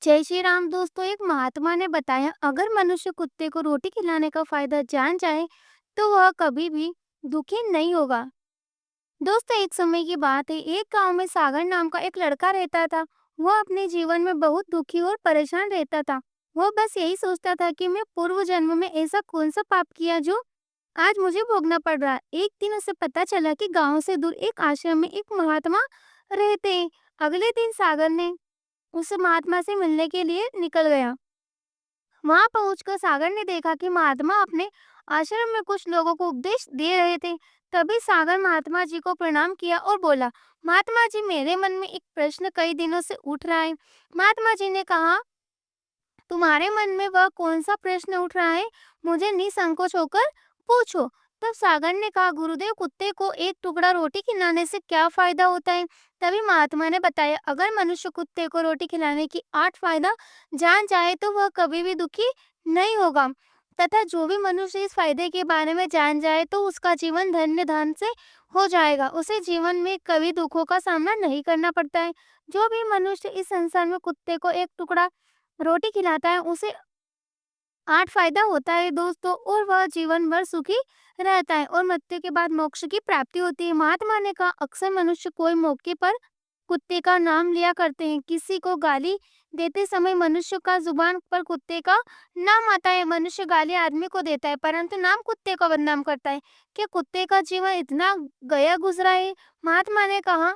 जय श्री राम। दोस्तों, एक महात्मा ने बताया, अगर मनुष्य कुत्ते को रोटी खिलाने का फायदा जान जाए तो वह कभी भी दुखी नहीं होगा। दोस्तों, एक समय की बात है, एक गांव में सागर नाम का एक लड़का रहता था। वह अपने जीवन में बहुत दुखी और परेशान रहता था। वह बस यही सोचता था कि मैं पूर्व जन्म में ऐसा कौन सा पाप किया जो आज मुझे भोगना पड़ रहा है। एक दिन उसे पता चला कि गांव से दूर एक आश्रम में एक महात्मा रहते हैं। अगले दिन सागर ने उस महात्मा से मिलने के लिए निकल गया। वहां पहुंचकर सागर ने देखा कि महात्मा अपने आश्रम में कुछ लोगों को उपदेश दे रहे थे। तभी सागर महात्मा जी को प्रणाम किया और बोला, महात्मा जी, मेरे मन में एक प्रश्न कई दिनों से उठ रहा है। महात्मा जी ने कहा, तुम्हारे मन में वह कौन सा प्रश्न उठ रहा है, मुझे निसंकोच होकर पूछो। तब सागर ने कहा, गुरुदेव, कुत्ते को एक टुकड़ा रोटी खिलाने से क्या फायदा होता है। तभी महात्मा ने बताया, अगर मनुष्य कुत्ते को रोटी खिलाने की 8 फायदा जान जाए तो वह कभी भी दुखी नहीं होगा, तथा जो भी मनुष्य इस फायदे के बारे में जान जाए तो उसका जीवन धन्य धन से हो जाएगा। उसे जीवन में कभी दुखों का सामना नहीं करना पड़ता है। जो भी मनुष्य इस संसार में कुत्ते को एक टुकड़ा रोटी खिलाता है, उसे 8 फायदा होता है दोस्तों, और वह जीवन भर सुखी रहता है और मृत्यु के बाद मोक्ष की प्राप्ति होती है। महात्मा ने कहा, अक्सर मनुष्य कोई मौके पर कुत्ते का नाम लिया करते हैं। किसी को गाली देते समय मनुष्य का जुबान पर कुत्ते का नाम आता है। मनुष्य गाली आदमी को देता है परंतु नाम कुत्ते को बदनाम करता है। क्या कुत्ते का जीवन इतना गया गुजरा है? महात्मा ने कहा,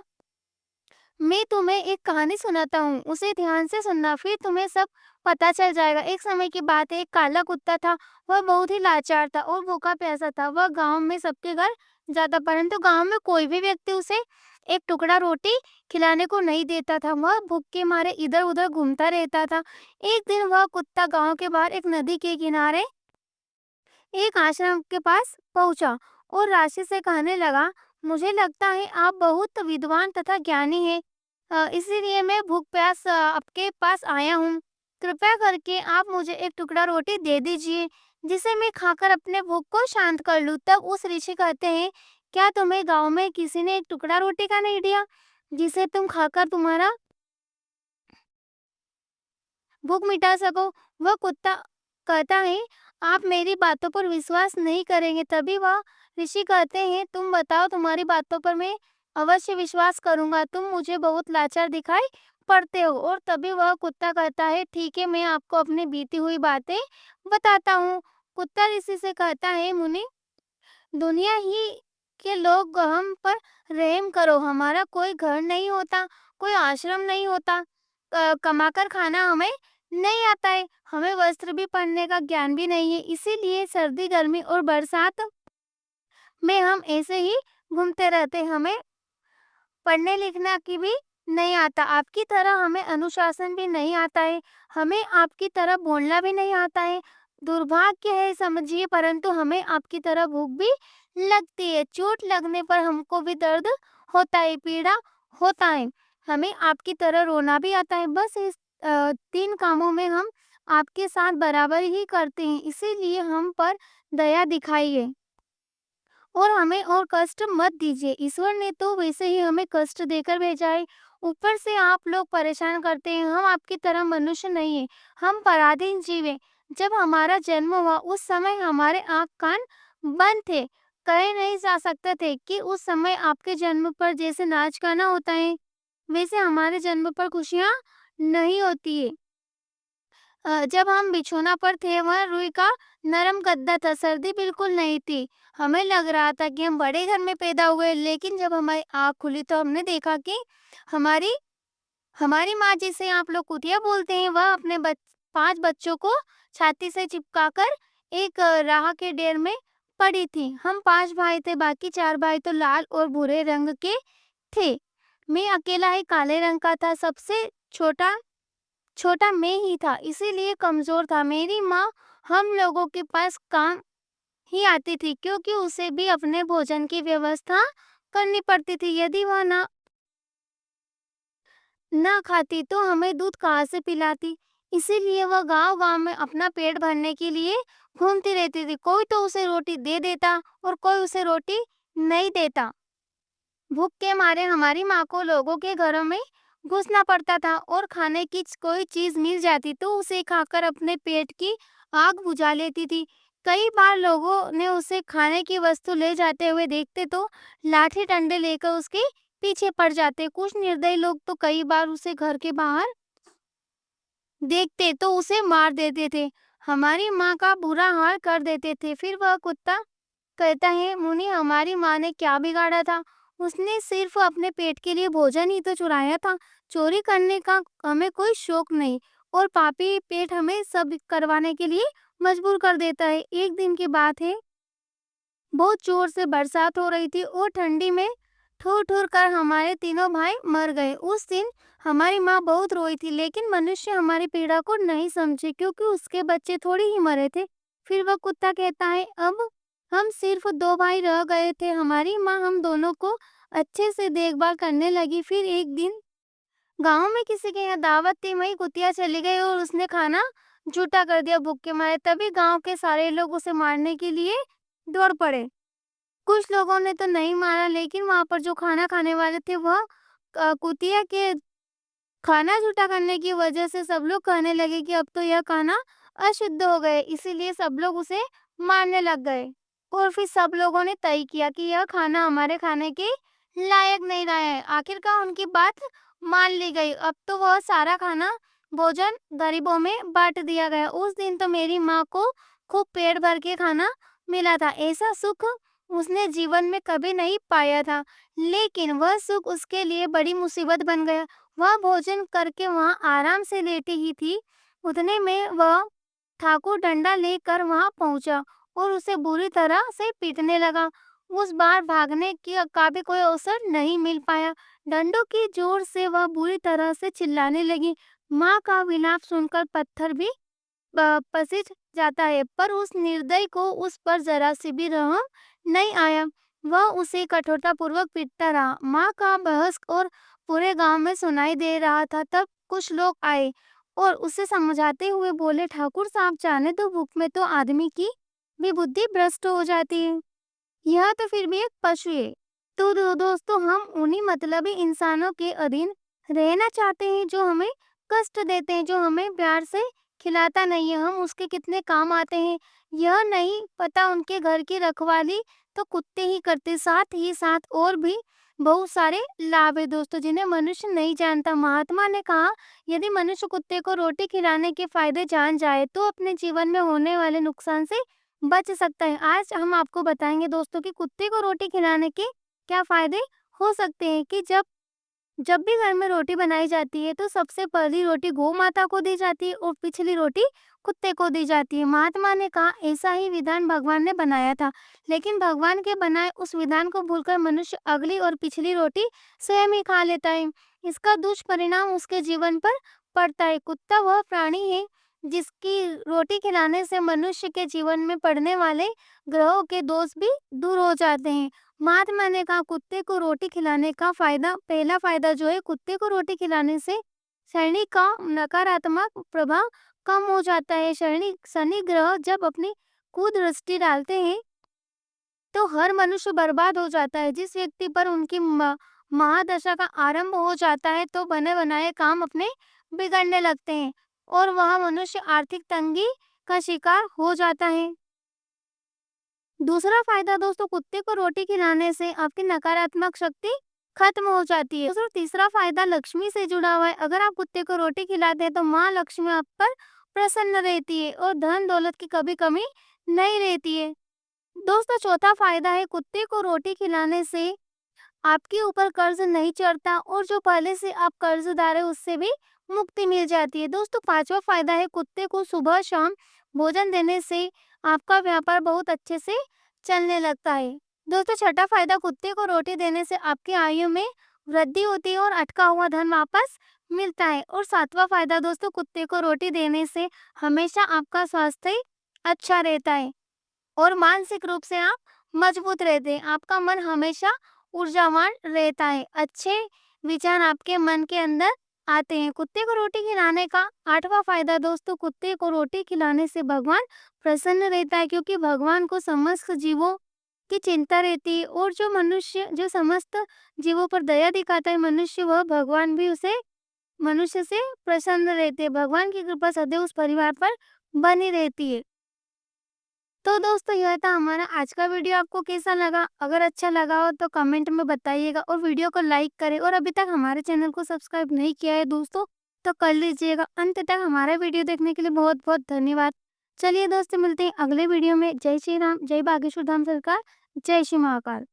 मैं तुम्हें एक कहानी सुनाता हूँ, उसे ध्यान से सुनना, फिर तुम्हें सब पता चल जाएगा। एक समय की बात है, एक काला कुत्ता था। वह बहुत ही लाचार था और भूखा प्यासा था। वह गांव में सबके घर जाता परंतु गांव में कोई भी व्यक्ति उसे एक टुकड़ा रोटी खिलाने को नहीं देता था। वह भूख के मारे इधर उधर घूमता रहता था। एक दिन वह कुत्ता गांव के बाहर एक नदी के किनारे एक आश्रम के पास पहुंचा और राशि से कहने लगा, मुझे लगता है आप बहुत विद्वान तथा ज्ञानी हैं। इसीलिए मैं भूख प्यास आपके पास आया हूँ। कृपया करके आप मुझे एक टुकड़ा रोटी दे दीजिए, जिसे मैं खाकर अपने भूख को शांत कर लूँ। तब उस ऋषि कहते हैं, क्या तुम्हें गांव में किसी ने एक टुकड़ा रोटी का नहीं दिया, जिसे तुम खाकर तुम्हारा भूख मिटा सको? वह कुत्ता कहता है, आप मेरी बातों पर विश्वास नहीं करेंगे। तभी वह ऋषि कहते हैं, तुम बताओ, तुम्हारी बातों पर मैं अवश्य विश्वास करूंगा। तुम मुझे बहुत लाचार दिखाई पड़ते हो। और तभी वह कुत्ता कहता है, ठीक है, मैं आपको अपनी बीती हुई बातें बताता हूँ। कुत्ता ऋषि से कहता है, मुनि, दुनिया ही के लोग हम पर रहम करो। हमारा कोई घर नहीं होता, कोई आश्रम नहीं होता, कमाकर खाना हमें नहीं आता है, हमें वस्त्र भी पहनने का ज्ञान भी नहीं है। इसीलिए सर्दी गर्मी और बरसात में हम ऐसे ही घूमते रहते हैं। हमें पढ़ने लिखना की भी नहीं आता, आपकी तरह हमें अनुशासन भी नहीं आता है, हमें आपकी तरह बोलना भी नहीं आता है। दुर्भाग्य है समझिए, परंतु हमें आपकी तरह भूख भी लगती है। चोट लगने पर हमको भी दर्द होता है, पीड़ा होता है। हमें आपकी तरह रोना भी आता है। बस इस 3 कामों में हम आपके साथ बराबर ही करते हैं। इसीलिए हम पर दया दिखाइए और हमें और कष्ट मत दीजिए। ईश्वर ने तो वैसे ही हमें कष्ट देकर भेजा है, ऊपर से आप लोग परेशान करते हैं। हम आपकी तरह मनुष्य नहीं है, हम पराधीन जीव हैं। जब हमारा जन्म हुआ उस समय हमारे आँख कान बंद थे, कहे नहीं जा सकते थे कि उस समय आपके जन्म पर जैसे नाच गाना होता है, वैसे हमारे जन्म पर खुशियाँ नहीं होती है। जब हम बिछौना पर थे, वह रुई का नरम गद्दा था, सर्दी बिल्कुल नहीं थी। हमें लग रहा था कि हम बड़े घर में पैदा हुए, लेकिन जब हमारी आँख खुली तो हमने देखा कि हमारी हमारी माँ, जिसे आप लोग कुतिया बोलते हैं, वह अपने 5 बच्चों को छाती से चिपकाकर एक राह के डेर में पड़ी थी। हम 5 भाई थे, बाकी 4 भाई तो लाल और भूरे रंग के थे। मैं अकेला ही काले रंग का था। सबसे छोटा छोटा मैं ही था, इसीलिए कमजोर था। मेरी माँ हम लोगों के पास काम ही आती थी, क्योंकि उसे भी अपने भोजन की व्यवस्था करनी पड़ती थी। यदि वह ना खाती तो हमें दूध कहाँ से पिलाती। इसीलिए वह गांव-गांव में अपना पेट भरने के लिए घूमती रहती थी। कोई तो उसे रोटी दे देता और कोई उसे रोटी नहीं देता। भूख के मारे हमारी माँ को लोगों के घरों में घुसना पड़ता था और खाने की कोई चीज मिल जाती तो उसे खाकर अपने पेट की आग बुझा लेती थी। कई बार लोगों ने उसे खाने की वस्तु ले जाते हुए देखते तो लाठी डंडे लेकर उसके पीछे पड़ जाते। कुछ निर्दयी लोग तो कई बार उसे घर के बाहर देखते तो उसे मार देते थे। हमारी माँ का बुरा हाल कर देते थे। फिर वह कुत्ता कहता है, मुनि हमारी माँ ने क्या बिगाड़ा था? उसने सिर्फ अपने पेट के लिए भोजन ही तो चुराया था। चोरी करने का हमें कोई शौक नहीं और पापी पेट हमें सब करवाने के लिए मजबूर कर देता है। एक दिन की बात है, बहुत जोर से बरसात हो रही थी और ठंडी में ठुर ठुर कर हमारे तीनों भाई मर गए। उस दिन हमारी माँ बहुत रोई थी, लेकिन मनुष्य हमारी पीड़ा को नहीं समझे क्योंकि उसके बच्चे थोड़ी ही मरे थे। फिर वह कुत्ता कहता है, अब हम सिर्फ दो भाई रह गए थे। हमारी माँ हम दोनों को अच्छे से देखभाल करने लगी। फिर एक दिन गांव में किसी के यहाँ दावत थी, वही कुतिया चली गई और उसने खाना झूठा कर दिया भूख के मारे। तभी गांव के सारे लोग उसे मारने के लिए दौड़ पड़े। कुछ लोगों ने तो नहीं मारा, लेकिन वहां पर जो खाना खाने वाले थे वह कुतिया के खाना जूठा करने की वजह से सब लोग कहने लगे कि अब तो यह खाना अशुद्ध हो गए, इसीलिए सब लोग उसे मारने लग गए। और फिर सब लोगों ने तय किया कि यह खाना हमारे खाने के लायक नहीं रहा है। आखिरकार उनकी बात मान ली गई। अब तो वह सारा खाना भोजन गरीबों में बांट दिया गया। उस दिन तो मेरी माँ को खूब पेट भर के खाना मिला था। ऐसा सुख उसने जीवन में कभी नहीं पाया था, लेकिन वह सुख उसके लिए बड़ी मुसीबत बन गया। वह भोजन करके वहां आराम से लेटी ही थी, उतने में वह ठाकुर डंडा लेकर वहां पहुंचा और उसे बुरी तरह से पीटने लगा। उस बार भागने की का भी कोई अवसर नहीं मिल पाया। डंडों की जोर से वह बुरी तरह से चिल्लाने लगी। माँ का विलाप सुनकर पत्थर भी पसीज जाता है, पर उस निर्दयी को उस पर जरा सी भी रहम नहीं आया। वह उसे कठोरतापूर्वक पीटता रहा। माँ का बहस और पूरे गांव में सुनाई दे रहा था। तब कुछ लोग आए और उसे समझाते हुए बोले, ठाकुर साहब जाने तो भूख में तो आदमी की भी बुद्धि भ्रष्ट हो जाती है, यह तो फिर भी एक पशु है। तो दोस्तों हम उन्हीं मतलबी इंसानों के अधीन रहना चाहते हैं जो हमें कष्ट देते हैं, जो हमें प्यार से खिलाता नहीं है, हम उसके कितने काम आते हैं यह नहीं पता। उनके घर की रखवाली तो कुत्ते ही करते, साथ ही साथ और भी बहुत सारे लाभ है दोस्तों जिन्हें मनुष्य नहीं जानता। महात्मा ने कहा, यदि मनुष्य कुत्ते को रोटी खिलाने के फायदे जान जाए तो अपने जीवन में होने वाले नुकसान से बच सकता है। आज हम आपको बताएंगे दोस्तों कि कुत्ते को रोटी खिलाने के क्या फायदे हो सकते हैं। कि जब जब भी घर में रोटी बनाई जाती है तो सबसे पहली रोटी गौ माता को दी जाती है और पिछली रोटी कुत्ते को दी जाती है। महात्मा ने कहा, ऐसा ही विधान भगवान ने बनाया था, लेकिन भगवान के बनाए उस विधान को भूलकर मनुष्य अगली और पिछली रोटी स्वयं ही खा लेता है। इसका दुष्परिणाम उसके जीवन पर पड़ता है। कुत्ता वह प्राणी है जिसकी रोटी खिलाने से मनुष्य के जीवन में पड़ने वाले ग्रहों के दोष भी दूर हो जाते हैं। महात्मा ने कहा, कुत्ते को रोटी खिलाने का फायदा, पहला फायदा जो है, कुत्ते को रोटी खिलाने से शनि का नकारात्मक प्रभाव कम हो जाता है। शनि ग्रह जब अपनी कुदृष्टि डालते हैं तो हर मनुष्य बर्बाद हो जाता है। जिस व्यक्ति पर उनकी महादशा का आरंभ हो जाता है तो बने बनाए काम अपने बिगड़ने लगते हैं और वह मनुष्य आर्थिक तंगी का शिकार हो जाता है। दूसरा फायदा दोस्तों, कुत्ते को रोटी खिलाने से आपकी नकारात्मक शक्ति खत्म हो जाती है। दोस्तों तीसरा फायदा लक्ष्मी से जुड़ा हुआ है। अगर आप कुत्ते को रोटी खिलाते हैं तो माँ लक्ष्मी आप पर प्रसन्न रहती है और धन दौलत की कभी कमी नहीं रहती है। दोस्तों चौथा फायदा है, कुत्ते को रोटी खिलाने से आपके ऊपर कर्ज नहीं चढ़ता और जो पहले से आप कर्जदार है उससे भी मुक्ति मिल जाती है। दोस्तों पांचवा फायदा है, कुत्ते को सुबह शाम भोजन देने से आपका व्यापार बहुत अच्छे से चलने लगता है। दोस्तों छठा फायदा, कुत्ते को रोटी देने से आपकी आयु में वृद्धि होती है और अटका हुआ धन वापस मिलता है। और सातवां फायदा दोस्तों, कुत्ते को रोटी देने से हमेशा आपका स्वास्थ्य अच्छा रहता है और मानसिक रूप से आप मजबूत रहते हैं। आपका मन हमेशा ऊर्जावान रहता है, अच्छे विचार आपके मन के अंदर आते हैं। कुत्ते को रोटी खिलाने का आठवां फायदा दोस्तों, कुत्ते को रोटी खिलाने से भगवान प्रसन्न रहता है क्योंकि भगवान को समस्त जीवों की चिंता रहती है और जो समस्त जीवों पर दया दिखाता है मनुष्य, वह भगवान भी उसे मनुष्य से प्रसन्न रहते हैं। भगवान की कृपा सदैव उस परिवार पर बनी रहती है। तो दोस्तों यह था हमारा आज का वीडियो। आपको कैसा लगा? अगर अच्छा लगा हो तो कमेंट में बताइएगा और वीडियो को लाइक करें, और अभी तक हमारे चैनल को सब्सक्राइब नहीं किया है दोस्तों तो कर लीजिएगा। अंत तक हमारा वीडियो देखने के लिए बहुत बहुत धन्यवाद। चलिए दोस्तों, मिलते हैं अगले वीडियो में। जय श्री राम, जय बागेश्वर धाम सरकार, जय श्री महाकाल।